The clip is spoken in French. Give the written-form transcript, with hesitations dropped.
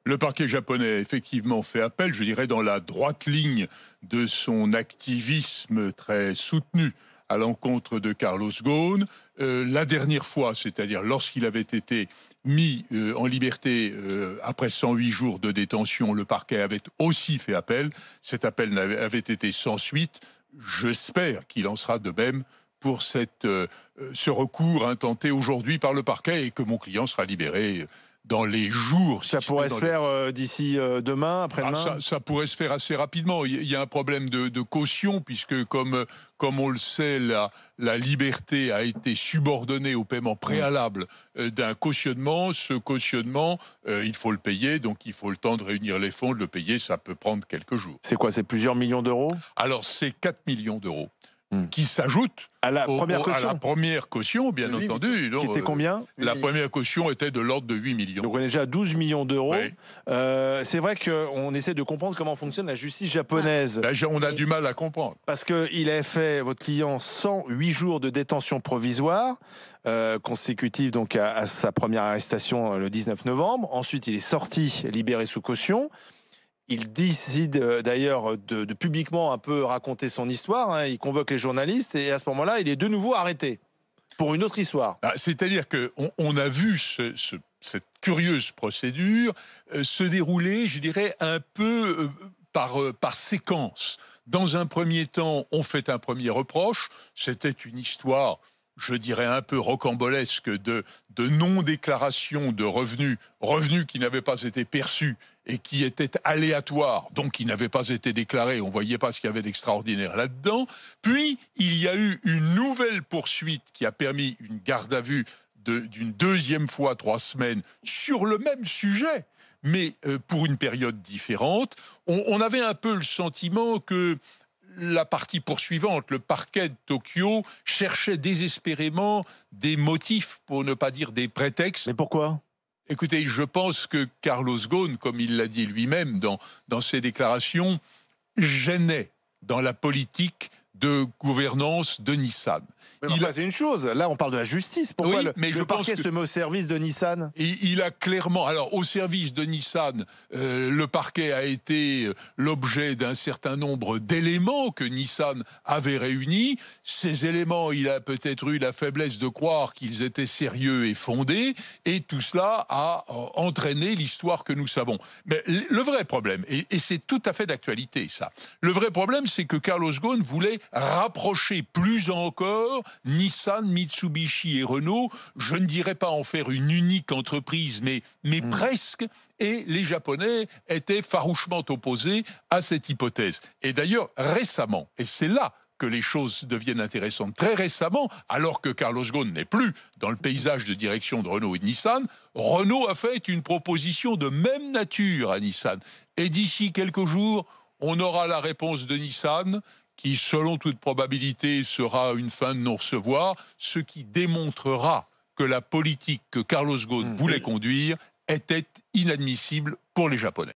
Le parquet japonais a effectivement fait appel, je dirais, dans la droite ligne de son activisme très soutenu à l'encontre de Carlos Ghosn. La dernière fois, c'est-à-dire lorsqu'il avait été mis en liberté après 108 jours de détention, le parquet avait aussi fait appel. Cet appel avait été sans suite. J'espère qu'il en sera de même pour ce recours intenté aujourd'hui par le parquet et que mon client sera libéré dans les jours. Ça pourrait se faire d'ici demain, après-demain. Ça pourrait se faire assez rapidement. Il y a un problème de caution, puisque comme on le sait, la liberté a été subordonnée au paiement préalable d'un cautionnement. Ce cautionnement, il faut le payer, donc il faut le temps de réunir les fonds, de le payer, ça peut prendre quelques jours. C'est quoi, c'est plusieurs millions d'euros? Alors, c'est 4 millions d'euros. Qui s'ajoute à la première caution, bien entendu. Qui était combien? La première caution était de l'ordre de 8 millions. Donc on est déjà à 12 millions d'euros. Oui. C'est vrai qu'on essaie de comprendre comment fonctionne la justice japonaise. Là, on a du mal à comprendre. Parce qu'il a fait, votre client, 108 jours de détention provisoire, consécutive donc à sa première arrestation le 19 novembre. Ensuite, il est sorti, libéré sous caution. Il décide d'ailleurs de publiquement un peu raconter son histoire. Hein. Il convoque les journalistes et à ce moment-là, il est de nouveau arrêté pour une autre histoire. C'est-à-dire qu'on a vu cette curieuse procédure se dérouler, je dirais, un peu par séquence. Dans un premier temps, on fait un premier reproche. C'était une histoire, je dirais, un peu rocambolesque de non-déclaration de revenus qui n'avaient pas été perçus et qui étaient aléatoires, donc qui n'avaient pas été déclarés. On ne voyait pas ce qu'il y avait d'extraordinaire là-dedans. Puis, il y a eu une nouvelle poursuite qui a permis une garde à vue d'une deuxième fois 3 semaines sur le même sujet, mais pour une période différente. On avait un peu le sentiment que la partie poursuivante, le parquet de Tokyo, cherchait désespérément des motifs, pour ne pas dire des prétextes. Mais pourquoi ? Écoutez, je pense que Carlos Ghosn, comme il l'a dit lui-même dans ses déclarations, gênait dans la politique de gouvernance de Nissan. C'est une chose, là on parle de la justice. Pourquoi le parquet se met au service de Nissan ? Il a clairement... Alors, au service de Nissan, le parquet a été l'objet d'un certain nombre d'éléments que Nissan avait réunis. Ces éléments, il a peut-être eu la faiblesse de croire qu'ils étaient sérieux et fondés, et tout cela a entraîné l'histoire que nous savons. Mais le vrai problème, et c'est tout à fait d'actualité ça, le vrai problème, c'est que Carlos Ghosn voulait rapprocher plus encore Nissan, Mitsubishi et Renault, je ne dirais pas en faire une unique entreprise, mais presque, et les Japonais étaient farouchement opposés à cette hypothèse. Et d'ailleurs, récemment, et c'est là que les choses deviennent intéressantes, très récemment, alors que Carlos Ghosn n'est plus dans le paysage de direction de Renault et de Nissan, Renault a fait une proposition de même nature à Nissan. Et d'ici quelques jours, on aura la réponse de Nissan, qui, selon toute probabilité, sera une fin de non-recevoir, ce qui démontrera que la politique que Carlos Ghosn voulait conduire était inadmissible pour les Japonais.